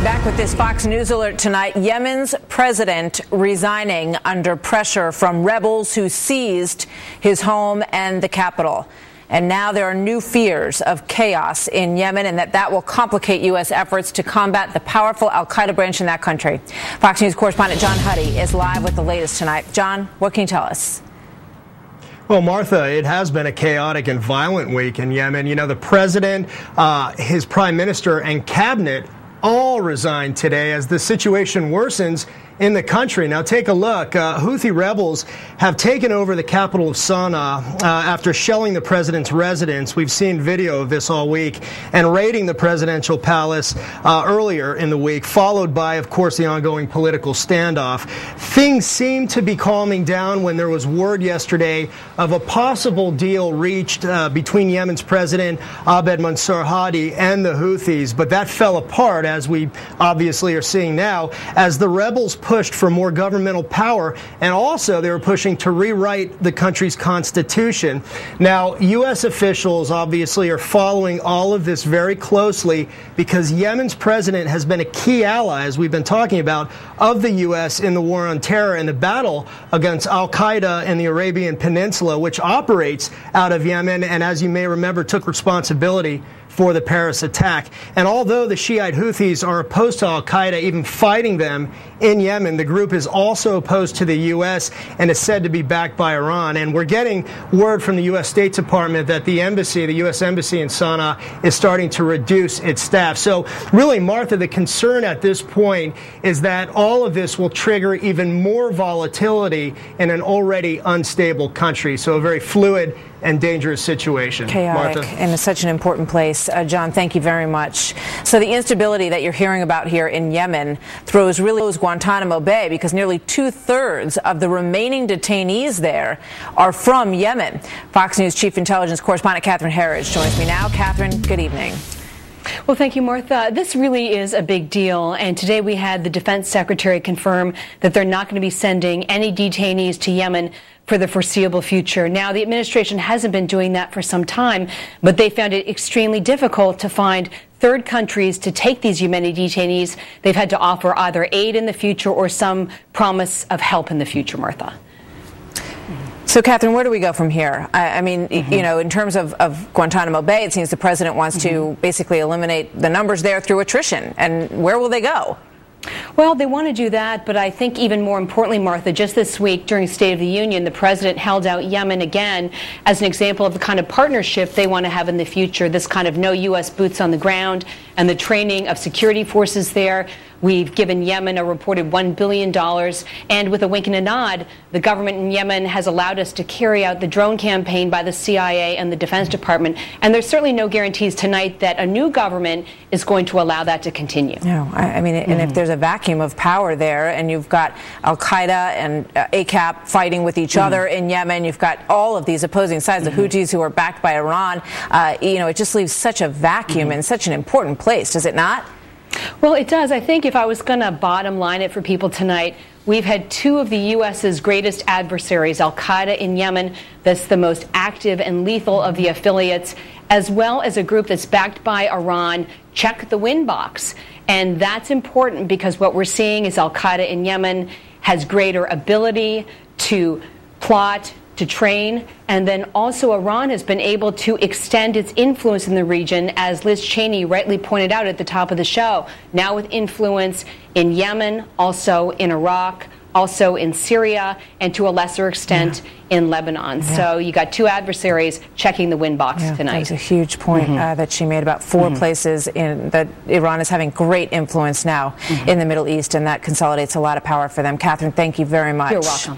Back with this Fox News alert tonight. Yemen's president resigning under pressure from rebels who seized his home and the capital. And now there are new fears of chaos in Yemen and that will complicate U.S. efforts to combat the powerful al-Qaeda branch in that country. Fox News correspondent John Huddy is live with the latest tonight. John, what can you tell us? Well, Martha, it has been a chaotic and violent week in Yemen. You know, the president, his prime minister, and cabinet all resigned today as the situation worsens in the country. Now, take a look. Houthi rebels have taken over the capital of Sana'a after shelling the president's residence. We've seen video of this all week, and raiding the presidential palace earlier in the week, followed by, of course, the ongoing political standoff. Things seem to be calming down when there was word yesterday of a possible deal reached between Yemen's president Abed Mansour Hadi and the Houthis, but that fell apart, as we obviously are seeing now, as the rebels pushed for more governmental power, and also they were pushing to rewrite the country's constitution. Now, U.S. officials obviously are following all of this very closely because Yemen's president has been a key ally, as we've been talking about, of the U.S. in the war on terror and the battle against al-Qaeda in the Arabian Peninsula, which operates out of Yemen and, as you may remember, took responsibility for the Paris attack. And although the Shiite Houthis are opposed to al-Qaeda, even fighting them in Yemen, the group is also opposed to the U.S. and is said to be backed by Iran. And we're getting word from the U.S. State Department that the U.S. Embassy in Sana'a is starting to reduce its staff. So really, Martha, the concern at this point is that all of this will trigger even more volatility in an already unstable country. So a very fluid and dangerous situation. Chaotic, Martha. And it's such an important place. John, thank you very much. So the instability that you're hearing about here in Yemen throws Guantanamo Bay, because nearly 2/3 of the remaining detainees there are from Yemen. Fox News Chief Intelligence Correspondent Catherine Herridge joins me now. Catherine, good evening. Well, thank you, Martha. This really is a big deal, and today we had the Defense Secretary confirm that they're not going to be sending any detainees to Yemen for the foreseeable future. Now, the administration hasn't been doing that for some time, but they found it extremely difficult to find third countries to take these Yemeni detainees. They've had to offer either aid in the future or some promise of help in the future, Martha. So, Catherine, where do we go from here? I mean, you know, in terms of Guantanamo Bay, it seems the president wants to basically eliminate the numbers there through attrition. And where will they go? Well, they want to do that, but I think even more importantly, Martha, just this week during State of the Union, the president held out Yemen again as an example of the kind of partnership they want to have in the future, this kind of no U.S. boots on the ground and the training of security forces there. We've given Yemen a reported $1 billion, and with a wink and a nod, the government in Yemen has allowed us to carry out the drone campaign by the CIA and the Defense Department, and there's certainly no guarantees tonight that a new government is going to allow that to continue. No, I mean, and if there's a vacuum of power there, and you've got al-Qaeda and ACAP fighting with each other in Yemen, you've got all of these opposing sides, the Houthis who are backed by Iran, you know, it just leaves such a vacuum in such an important place, does it not? Well, it does. I think if I was going to bottom line it for people tonight, we've had two of the U.S.'s greatest adversaries, al-Qaeda in Yemen, that's the most active and lethal of the affiliates, as well as a group that's backed by Iran, check the win box. And that's important because what we're seeing is al-Qaeda in Yemen has greater ability to plot, to train, and then also Iran has been able to extend its influence in the region, as Liz Cheney rightly pointed out at the top of the show, now with influence in Yemen, also in Iraq, also in Syria, and to a lesser extent in Lebanon. So you got two adversaries checking the win box tonight. That was a huge point that she made about four places in that Iran is having great influence now in the Middle East, and that consolidates a lot of power for them. Catherine, thank you very much. You're welcome.